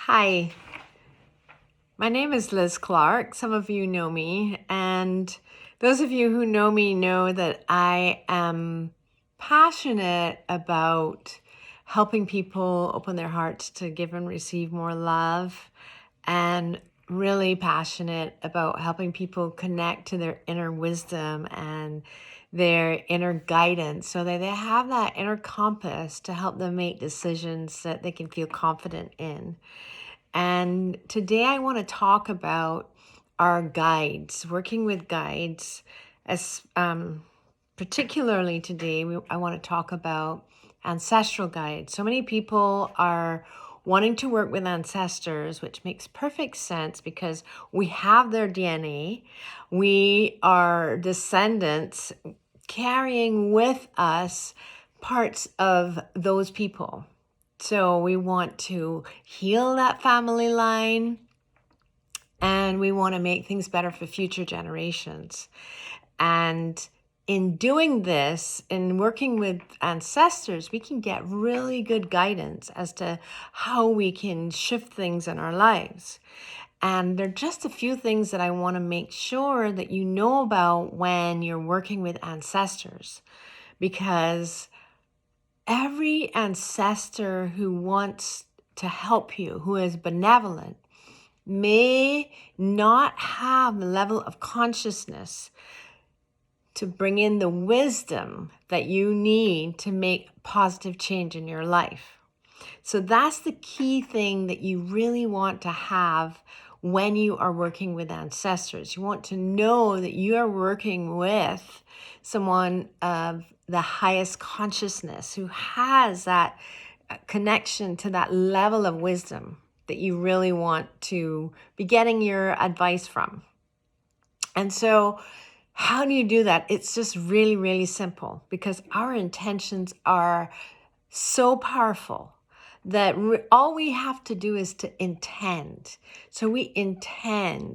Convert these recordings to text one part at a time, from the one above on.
Hi, my name is Liz Clark. Some of you know me, and those of you who know me know that I am passionate about helping people open their hearts to give and receive more love, and really passionate about helping people connect to their inner wisdom and their inner guidance so that they have that inner compass to help them make decisions that they can feel confident in. And today I want to talk about our guides, working with guides. As particularly today, I want to talk about ancestral guides. So many people are wanting to work with ancestors, which makes perfect sense because we have their DNA. We are descendants carrying with us parts of those people. So we want to heal that family line and we want to make things better for future generations. And in doing this, in working with ancestors, we can get really good guidance as to how we can shift things in our lives. And there are just a few things that I want to make sure that you know about when you're working with ancestors, because every ancestor who wants to help you, who is benevolent, may not have the level of consciousness to bring in the wisdom that you need to make positive change in your life. So that's the key thing that you really want to have when you are working with ancestors. You want to know that you are working with someone of the highest consciousness who has that connection to that level of wisdom that you really want to be getting your advice from. And so how do you do that? It's just really, really simple because our intentions are so powerful that all we have to do is to intend. So we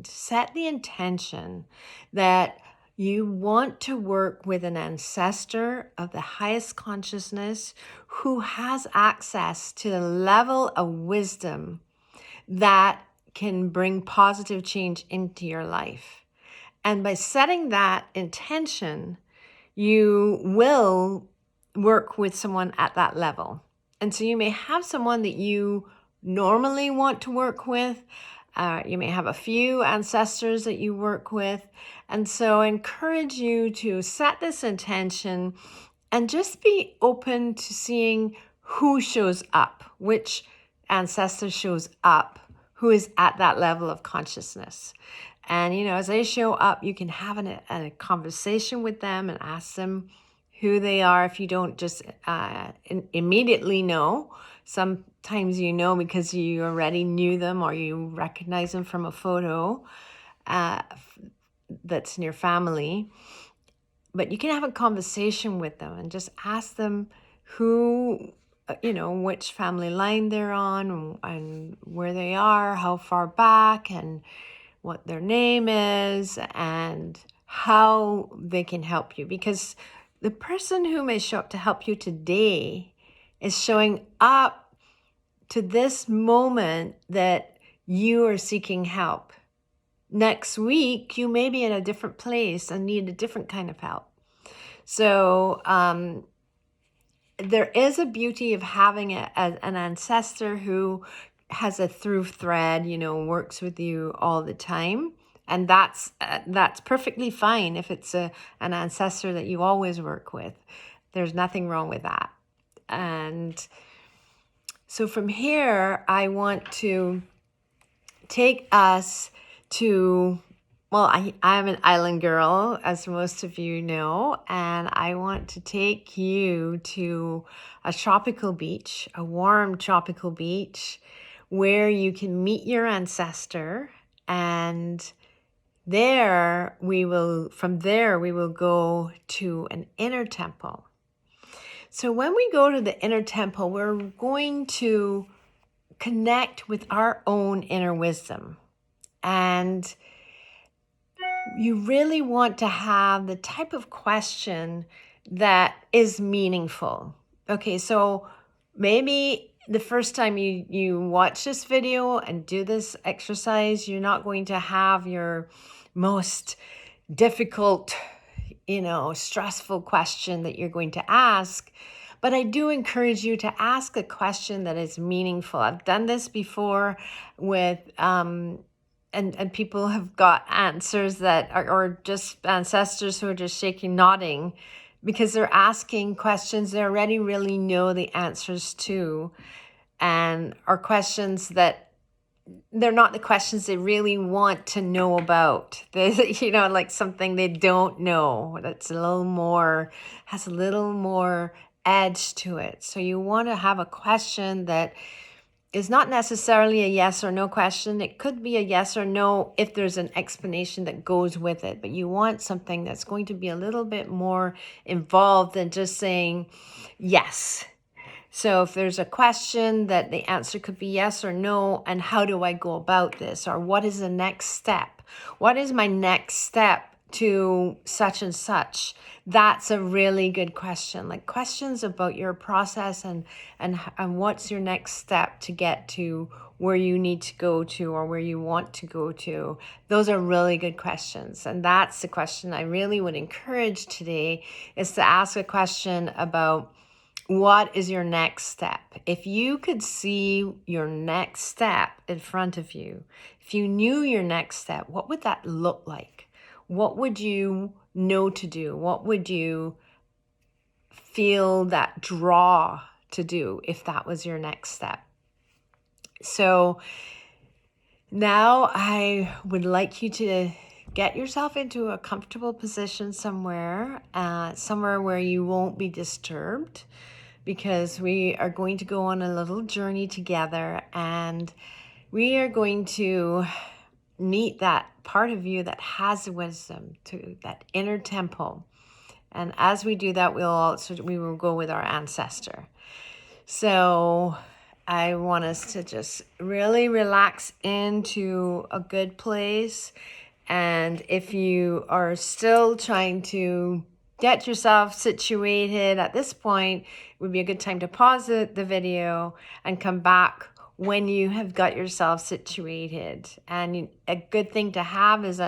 set the intention that you want to work with an ancestor of the highest consciousness who has access to the level of wisdom that can bring positive change into your life. And by setting that intention, you will work with someone at that level. And so you may have someone that you normally want to work with. You may have a few ancestors that you work with. And so I encourage you to set this intention and just be open to seeing who shows up, which ancestor shows up, who is at that level of consciousness. And, as they show up, you can have a conversation with them and ask them who they are if you don't just immediately know. Sometimes you know because you already knew them or you recognize them from a photo that's in your family. But you can have a conversation with them and just ask them who, which family line they're on and where they are, how far back, and what their name is and how they can help you. Because the person who may show up to help you today is showing up to this moment that you are seeking help. Next week, you may be in a different place and need a different kind of help. So there is a beauty of having an ancestor who has a through thread, works with you all the time. And that's perfectly fine if it's an ancestor that you always work with. There's nothing wrong with that. And so from here, I want to take us to, well, I'm an island girl, as most of you know, and I want to take you to a tropical beach, a warm tropical beach, where you can meet your ancestor. And from there, we will go to an inner temple. So when we go to the inner temple, we're going to connect with our own inner wisdom. And you really want to have the type of question that is meaningful. Okay, so maybe the first time you watch this video and do this exercise, you're not going to have your most difficult, stressful question that you're going to ask. But I do encourage you to ask a question that is meaningful. I've done this before with, and people have got answers that are, or just ancestors who are just shaking, nodding, because they're asking questions they already really know the answers to, and are questions that they're not the questions they really want to know about. They, like something they don't know that's has a little more edge to it. So you want to have a question that is not necessarily a yes or no question. It could be a yes or no if there's an explanation that goes with it, but you want something that's going to be a little bit more involved than just saying yes. So if there's a question that the answer could be yes or no, and how do I go about this? Or what is the next step? What is my next step to such and such? That's a really good question. Like questions about your process and what's your next step to get to where you need to go to or where you want to go to. Those are really good questions. And that's the question I really would encourage today, is to ask a question about what is your next step? If you could see your next step in front of you, if you knew your next step, what would that look like? What would you know to do? What would you feel that draw to do if that was your next step? So now I would like you to get yourself into a comfortable position somewhere where you won't be disturbed, because we are going to go on a little journey together, and we are going to meet that part of you that has wisdom, to that inner temple. And as we do that, we will go with our ancestor. So I want us to just really relax into a good place. And if you are still trying to get yourself situated at this point, it would be a good time to pause the video and come back when you have got yourself situated. And a good thing to have is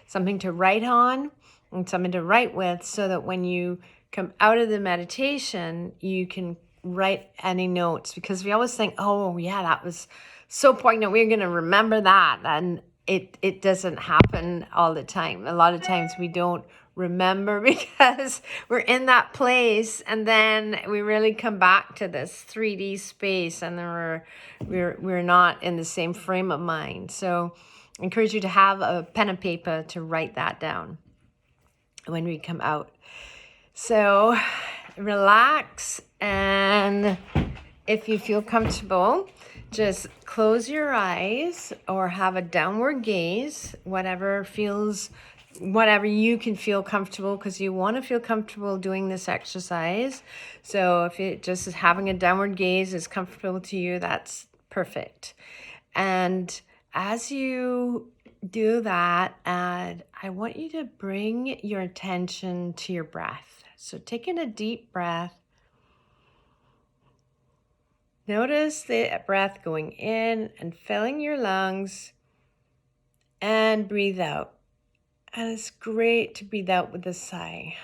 something to write on and something to write with, so that when you come out of the meditation, you can write any notes, because we always think, oh yeah, that was so poignant, we're going to remember that. And it doesn't happen all the time. A lot of times we don't remember because we're in that place, and then we really come back to this 3D space, and then we're not in the same frame of mind. So I encourage you to have a pen and paper to write that down when we come out. So relax, and if you feel comfortable, just close your eyes or have a downward gaze, whatever you can feel comfortable, because you want to feel comfortable doing this exercise. So if it just is having a downward gaze is comfortable to you, that's perfect. And as you do that, I want you to bring your attention to your breath. So taking a deep breath, notice the breath going in and filling your lungs, and breathe out. And it's great to breathe out with a sigh.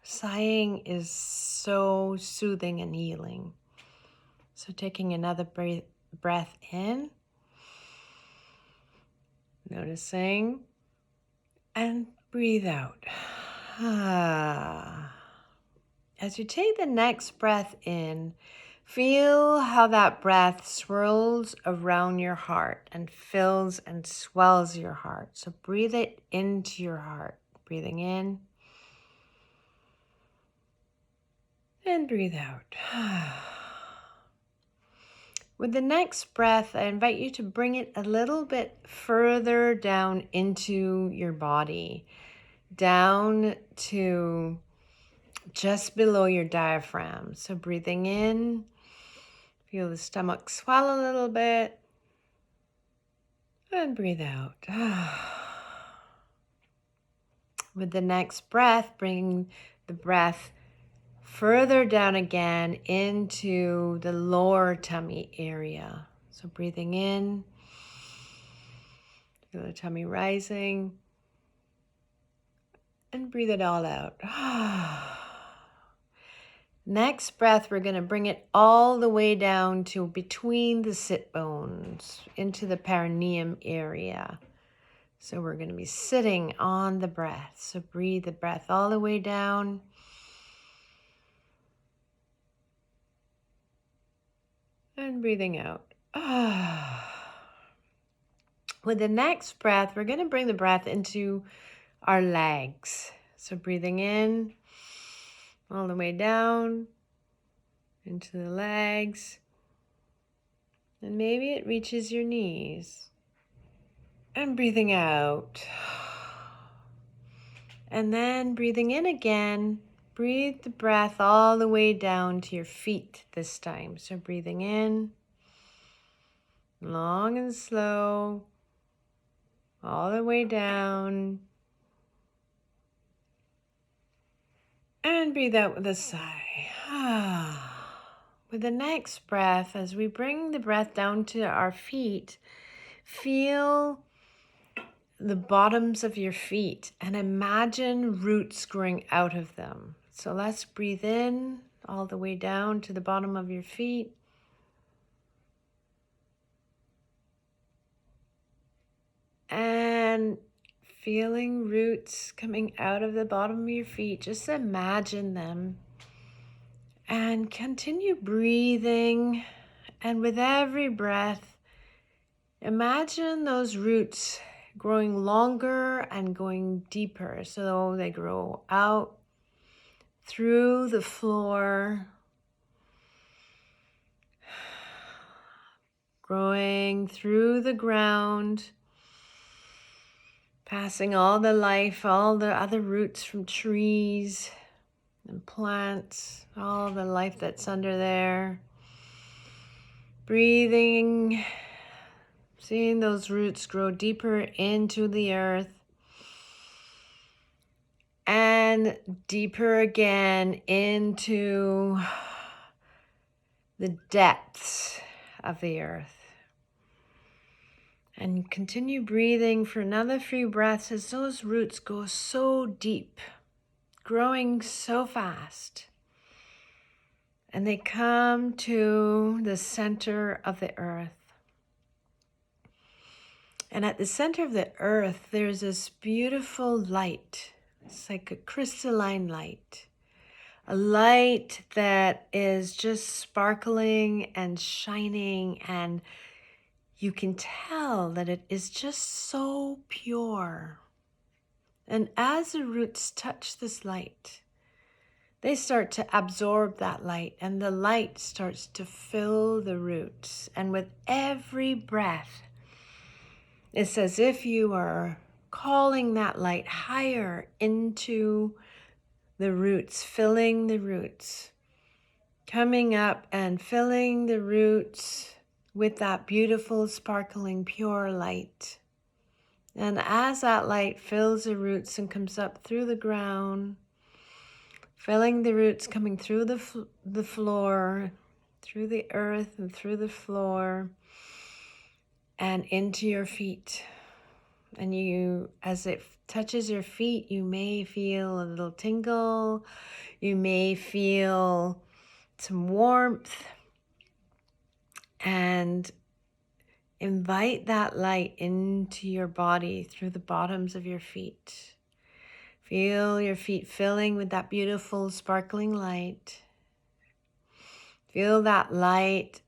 Sighing is so soothing and healing. So taking another breath in, noticing, and breathe out. As you take the next breath in, feel how that breath swirls around your heart and fills and swells your heart. So breathe it into your heart. Breathing in and breathe out. With the next breath, I invite you to bring it a little bit further down into your body, down to just below your diaphragm. So breathing in, feel the stomach swell a little bit, and breathe out. With the next breath, bring the breath further down again into the lower tummy area. So breathing in, feel the tummy rising, and breathe it all out. Next breath, we're going to bring it all the way down to between the sit bones into the perineum area. So we're going to be sitting on the breath. So breathe the breath all the way down. And breathing out. With the next breath, we're going to bring the breath into our legs. So breathing in all the way down into the legs. And maybe it reaches your knees. And breathing out. And then breathing in again. Breathe the breath all the way down to your feet this time. So breathing in, long and slow, all the way down. And breathe out with a sigh. With the next breath, as we bring the breath down to our feet, feel the bottoms of your feet and imagine roots growing out of them. So let's breathe in all the way down to the bottom of your feet. And feeling roots coming out of the bottom of your feet. Just imagine them. And continue breathing. And with every breath, imagine those roots growing longer and going deeper. So they grow out through the floor, growing through the ground, passing all the life, all the other roots from trees and plants, all the life that's under there. Breathing, seeing those roots grow deeper into the earth and deeper again into the depths of the earth. And continue breathing for another few breaths as those roots go so deep, growing so fast. And they come to the center of the earth. And at the center of the earth, there's this beautiful light. It's like a crystalline light. A light that is just sparkling and shining, and you can tell that it is just so pure. And as the roots touch this light, they start to absorb that light, and the light starts to fill the roots. And with every breath, it's as if you are calling that light higher into the roots, filling the roots, coming up and filling the roots with that beautiful, sparkling, pure light. And as that light fills the roots and comes up through the ground, filling the roots, coming through the floor, through the earth and through the floor, and into your feet. And you, as it touches your feet, you may feel a little tingle. You may feel some warmth. And invite that light into your body through the bottoms of your feet. Feel your feet filling with that beautiful sparkling light. Feel that light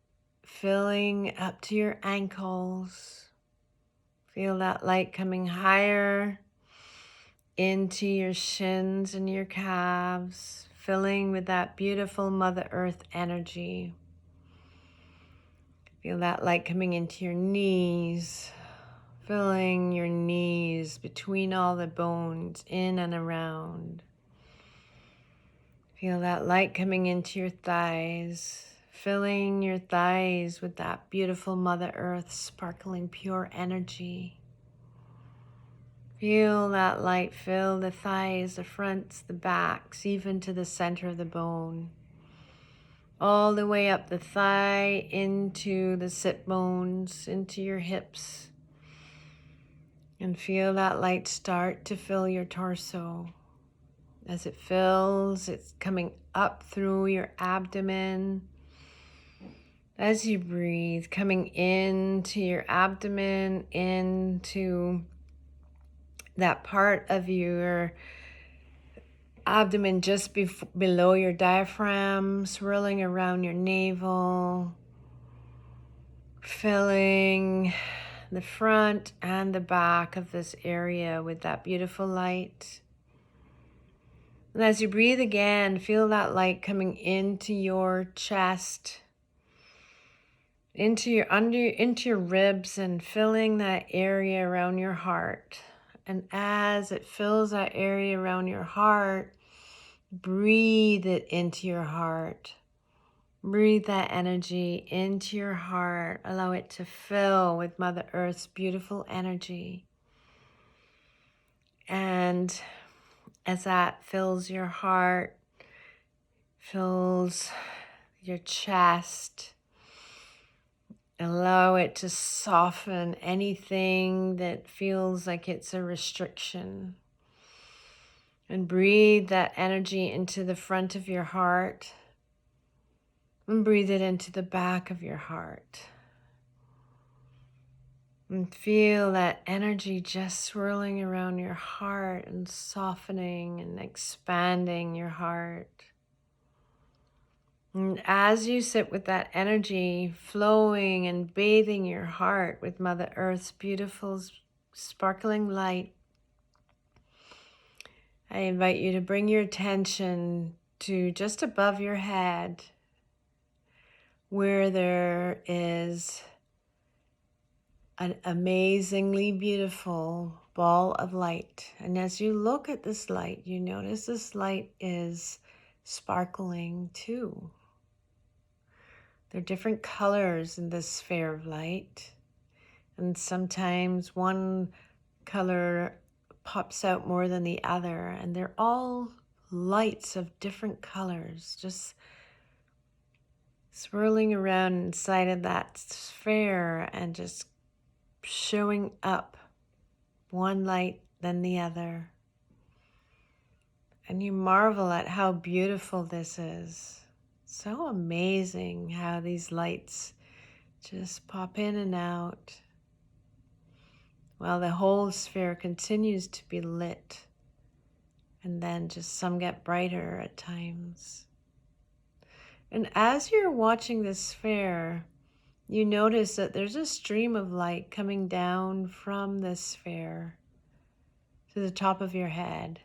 filling up to your ankles. Feel that light coming higher into your shins and your calves, filling with that beautiful Mother Earth energy. Feel that light coming into your knees, filling your knees between all the bones, in and around. Feel that light coming into your thighs, filling your thighs with that beautiful Mother Earth, sparkling pure energy. Feel that light fill the thighs, the fronts, the backs, even to the center of the bone. All the way up the thigh, into the sit bones, into your hips. And feel that light start to fill your torso. As it fills, it's coming up through your abdomen. As you breathe, coming into your abdomen, into that part of your abdomen just below your diaphragm, swirling around your navel, filling the front and the back of this area with that beautiful light. And as you breathe again, feel that light coming into your chest, into your ribs, and filling that area around your heart. And as it fills that area around your heart, breathe it into your heart. Breathe that energy into your heart. Allow it to fill with Mother Earth's beautiful energy. And as that fills your heart, fills your chest, allow it to soften anything that feels like it's a restriction. And breathe that energy into the front of your heart. And breathe it into the back of your heart. And feel that energy just swirling around your heart and softening and expanding your heart. And as you sit with that energy flowing and bathing your heart with Mother Earth's beautiful sparkling light, I invite you to bring your attention to just above your head, where there is an amazingly beautiful ball of light. And as you look at this light, you notice this light is sparkling too. There are different colors in this sphere of light. And sometimes one color pops out more than the other. And they're all lights of different colors, just swirling around inside of that sphere and just showing up, one light then the other. And you marvel at how beautiful this is. So amazing how these lights just pop in and out while the whole sphere continues to be lit, and then just some get brighter at times. And as you're watching this sphere, you notice that there's a stream of light coming down from this sphere to the top of your head.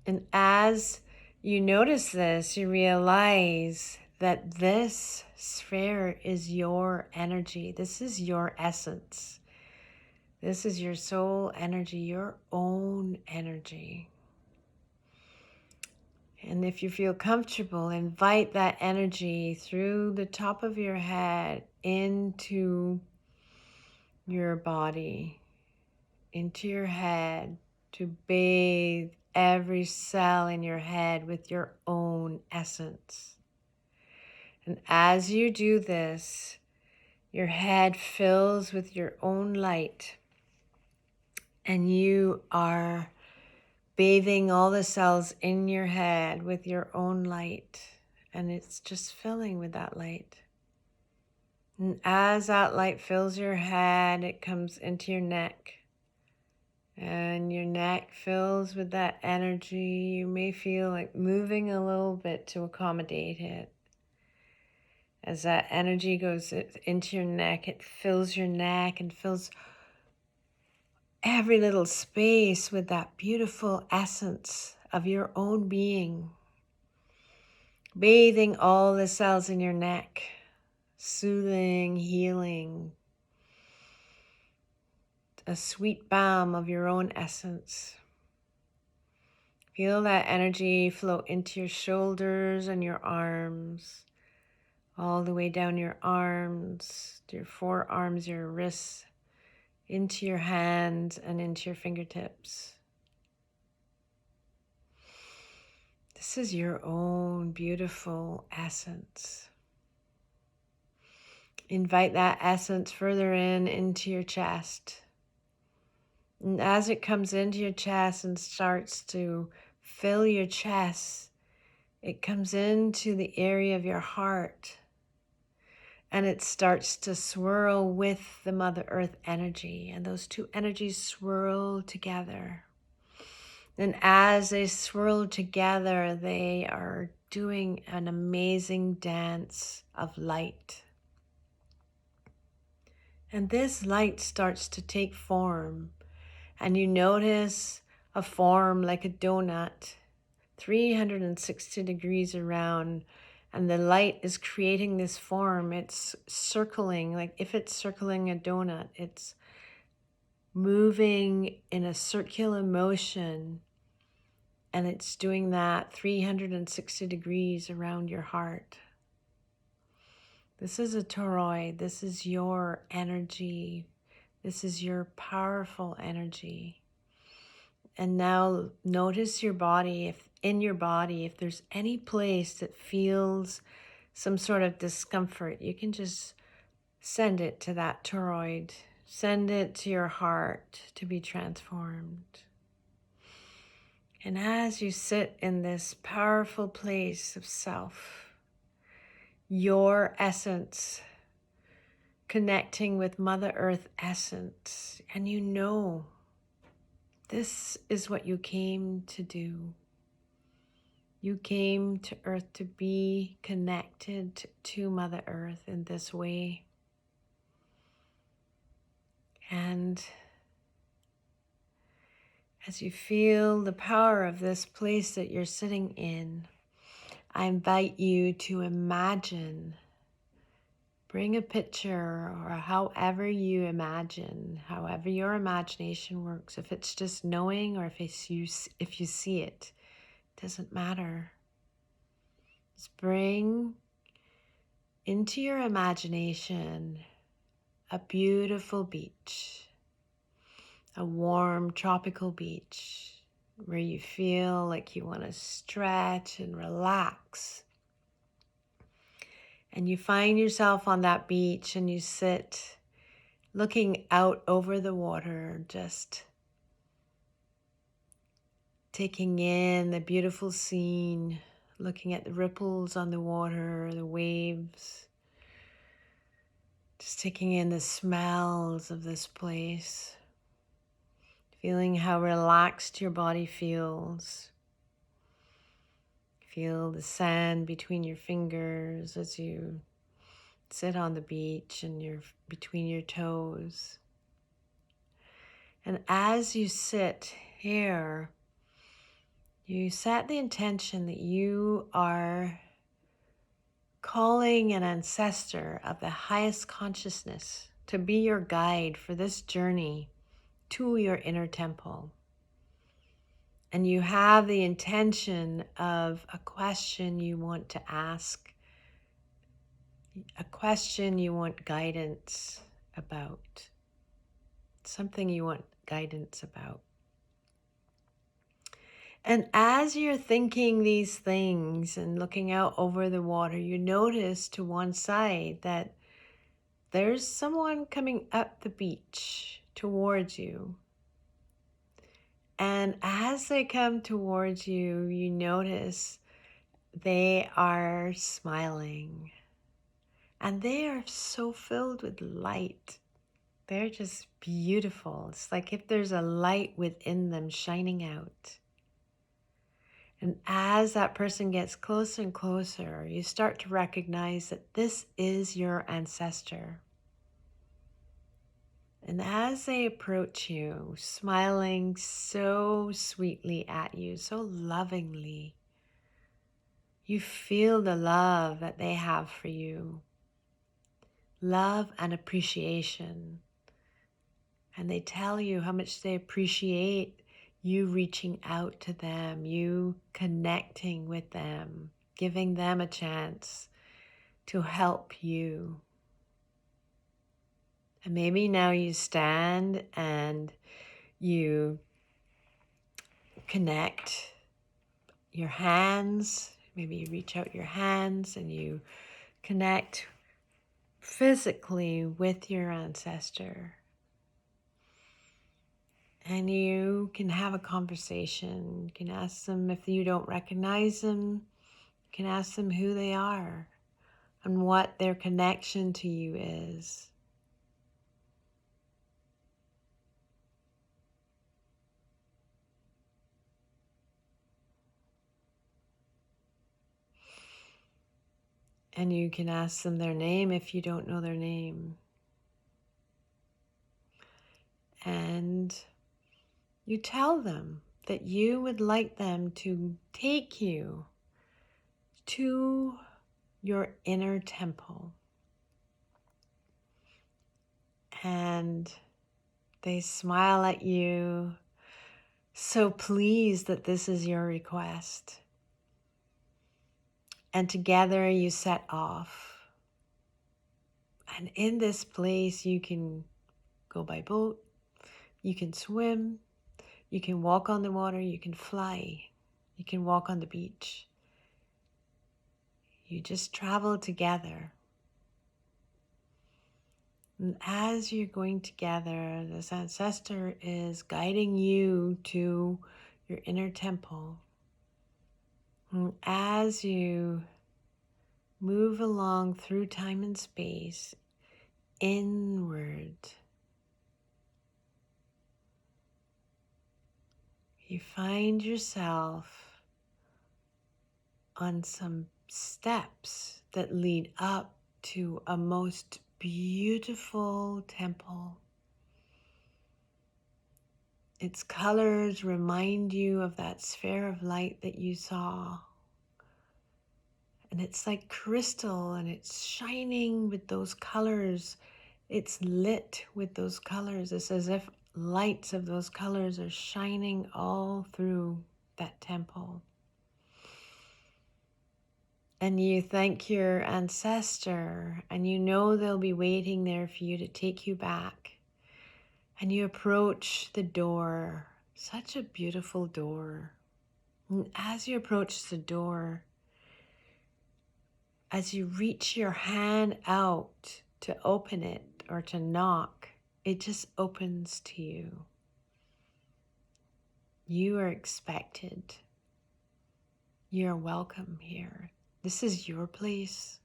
And as you notice this, you realize that this sphere is your energy. This is your essence. This is your soul energy, your own energy. And if you feel comfortable, invite that energy through the top of your head into your body, into your head, to bathe every cell in your head with your own essence. And as you do this, your head fills with your own light, and you are bathing all the cells in your head with your own light, and it's just filling with that light. And as that light fills your head, it comes into your neck, and your neck fills with that energy. You may feel like moving a little bit to accommodate it. As that energy goes into your neck, it fills your neck and fills every little space with that beautiful essence of your own being, bathing all the cells in your neck, soothing, healing, a sweet balm of your own essence. Feel that energy flow into your shoulders and your arms, all the way down your arms, to your forearms, your wrists, into your hands and into your fingertips. This is your own beautiful essence. Invite that essence further into your chest. And as it comes into your chest and starts to fill your chest, it comes into the area of your heart and it starts to swirl with the Mother Earth energy. And those two energies swirl together. And as they swirl together, they are doing an amazing dance of light. And this light starts to take form, and you notice a form like a donut, 360 degrees around, and the light is creating this form. It's circling, like if it's circling a donut, it's moving in a circular motion, and it's doing that 360 degrees around your heart. This is a toroid. This is your energy. This is your powerful energy. And now notice your body, if there's any place that feels some sort of discomfort, you can just send it to that toroid. Send it to your heart to be transformed. And as you sit in this powerful place of self, your essence, connecting with Mother Earth essence, and you know this is what you came to do. You came to Earth to be connected to Mother Earth in this way. And as you feel the power of this place that you're sitting in, I invite you to imagine. Bring a picture, or however you imagine, however your imagination works. If it's just knowing, or if you see it, doesn't matter. Just bring into your imagination a beautiful beach, a warm tropical beach where you feel like you want to stretch and relax. And you find yourself on that beach and you sit looking out over the water, just taking in the beautiful scene, looking at the ripples on the water, the waves, just taking in the smells of this place, feeling how relaxed your body feels. Feel the sand between your fingers as you sit on the beach and you're between your toes. And as you sit here, you set the intention that you are calling an ancestor of the highest consciousness to be your guide for this journey to your inner temple. And you have the intention of a question you want to ask, a question you want guidance about, something you want guidance about. And as you're thinking these things and looking out over the water, you notice to one side that there's someone coming up the beach towards you. And as they come towards you, you notice they are smiling. And they are so filled with light. They're just beautiful. It's like if there's a light within them shining out. And as that person gets closer and closer, you start to recognize that this is your ancestor. And as they approach you, smiling so sweetly at you, so lovingly, you feel the love that they have for you. Love and appreciation. And they tell you how much they appreciate you reaching out to them, you connecting with them, giving them a chance to help you. And maybe now you stand and you connect your hands. Maybe you reach out your hands and you connect physically with your ancestor. And you can have a conversation. You can ask them if you don't recognize them. You can ask them who they are and what their connection to you is. And you can ask them their name if you don't know their name. And you tell them that you would like them to take you to your inner temple. And they smile at you, so pleased that this is your request. And together you set off. And in this place, you can go by boat, you can swim, you can walk on the water, you can fly, you can walk on the beach. You just travel together. And as you're going together, this ancestor is guiding you to your inner temple. And as you move along through time and space, inward, you find yourself on some steps that lead up to a most beautiful temple. Its colors remind you of that sphere of light that you saw. And it's like crystal and it's shining with those colors. It's lit with those colors. It's as if lights of those colors are shining all through that temple. And you thank your ancestor, and you know they'll be waiting there for you to take you back. And you approach the door, such a beautiful door. And as you approach the door, as you reach your hand out to open it or to knock, it just opens to you. You are expected. You are welcome here. This is your place.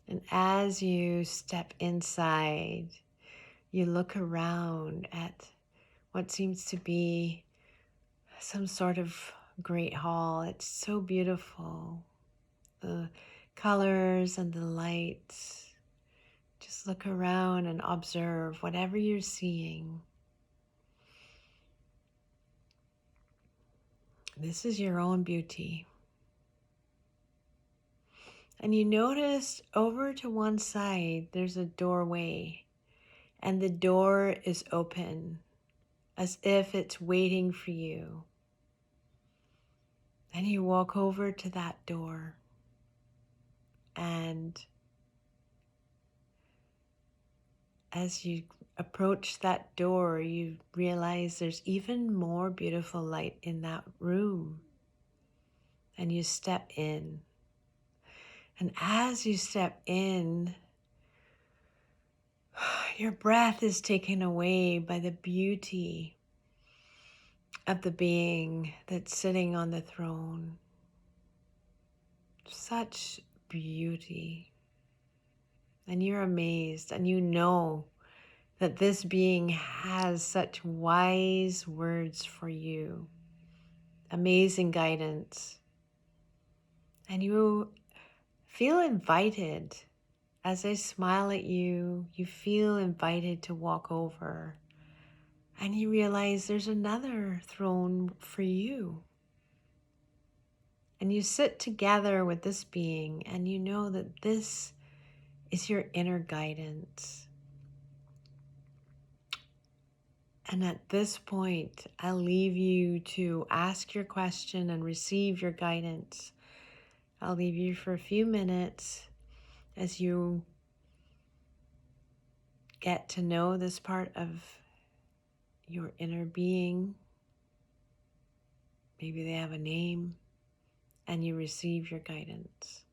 And as you step inside, you look around at what seems to be some sort of great hall. It's so beautiful. The colors and the lights. Just look around and observe whatever you're seeing. This is your own beauty. And you notice over to one side, there's a doorway, and the door is open as if it's waiting for you. And you walk over to that door, and as you approach that door, you realize there's even more beautiful light in that room. And you step in. And as you step in, your breath is taken away by the beauty of the being that's sitting on the throne. Such beauty. And you're amazed, and you know that this being has such wise words for you, amazing guidance. And you feel invited. As I smile at you, you feel invited to walk over. And you realize there's another throne for you. And you sit together with this being, and you know that this is your inner guidance. And at this point, I'll leave you to ask your question and receive your guidance. I'll leave you for a few minutes as you get to know this part of your inner being. Maybe they have a name, and you receive your guidance.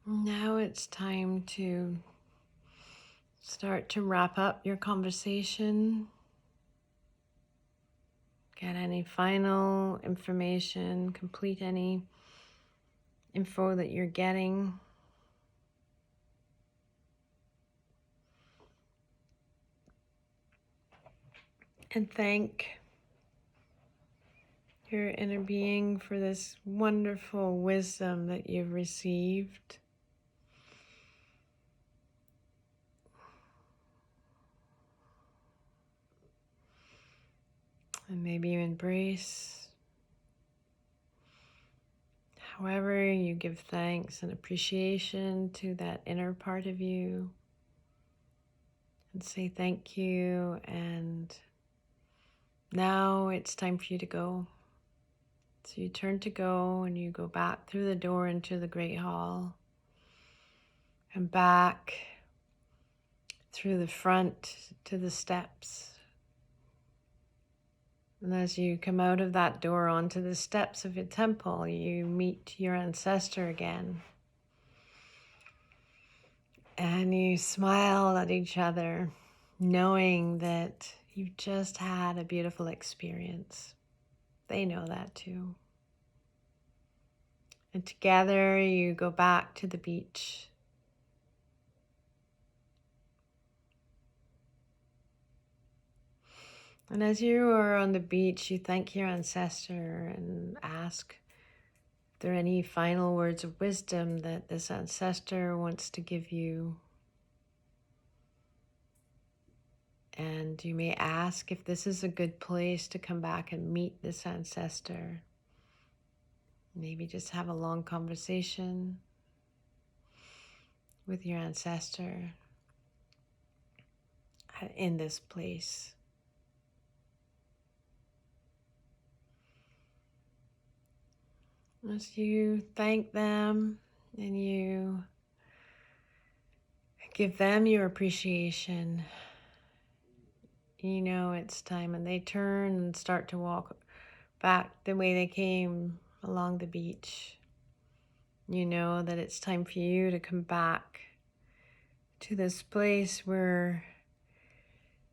Now it's time to start to wrap up your conversation. Get any final information, complete any info that you're getting. And thank your inner being for this wonderful wisdom that you've received. And maybe you embrace, however you give thanks and appreciation to that inner part of you. And say thank you. And now it's time for you to go. So you turn to go and you go back through the door into the Great Hall and back through the front to the steps. And as you come out of that door onto the steps of your temple, you meet your ancestor again. And you smile at each other, knowing that you've just had a beautiful experience. They know that too. And together you go back to the beach. And as you are on the beach, you thank your ancestor and ask if there are any final words of wisdom that this ancestor wants to give you. And you may ask if this is a good place to come back and meet this ancestor. Maybe just have a long conversation with your ancestor in this place. As you thank them and you give them your appreciation, you know it's time, and they turn and start to walk back the way they came along the beach. You know that it's time for you to come back to this place where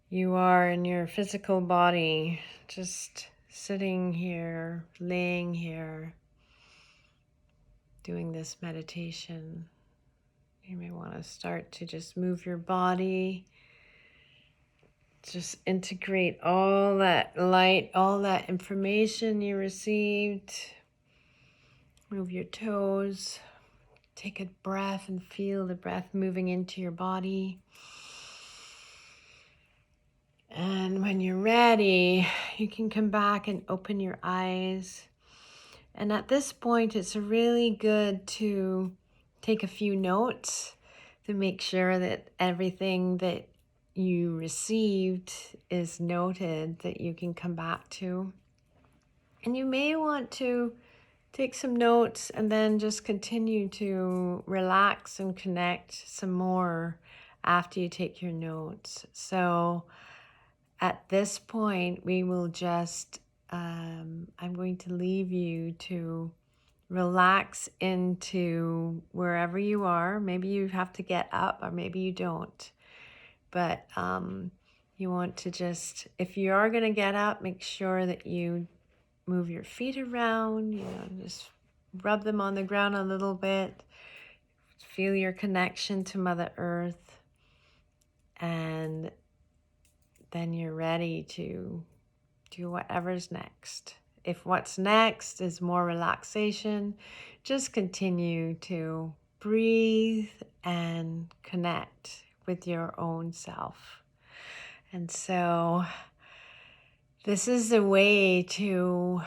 you are in your physical body, just sitting here, laying here, doing this meditation. You may want to start to just move your body, just integrate all that light, all that information you received. Move your toes, take a breath and feel the breath moving into your body. And when you're ready, you can come back and open your eyes. And at this point, it's really good to take a few notes to make sure that everything that you received is noted, that you can come back to. And you may want to take some notes and then just continue to relax and connect some more after you take your notes. So at this point, we will just, I'm going to leave you to relax into wherever you are. Maybe you have to get up or maybe you don't. But you want to just, if you are going to get up, make sure that you move your feet around, just rub them on the ground a little bit. Feel your connection to Mother Earth. And then you're ready to do whatever's next. If what's next is more relaxation, just continue to breathe and connect with your own self. And so this is a way to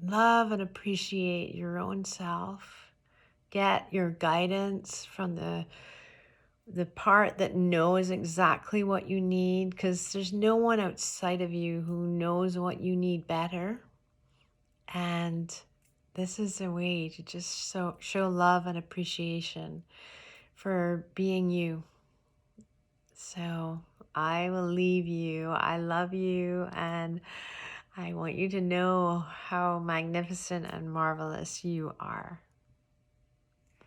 love and appreciate your own self. Get your guidance from the part that knows exactly what you need, because there's no one outside of you who knows what you need better. And this is a way to just show love and appreciation for being you. So I will leave you. I love you, and I want you to know how magnificent and marvelous you are.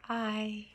Bye.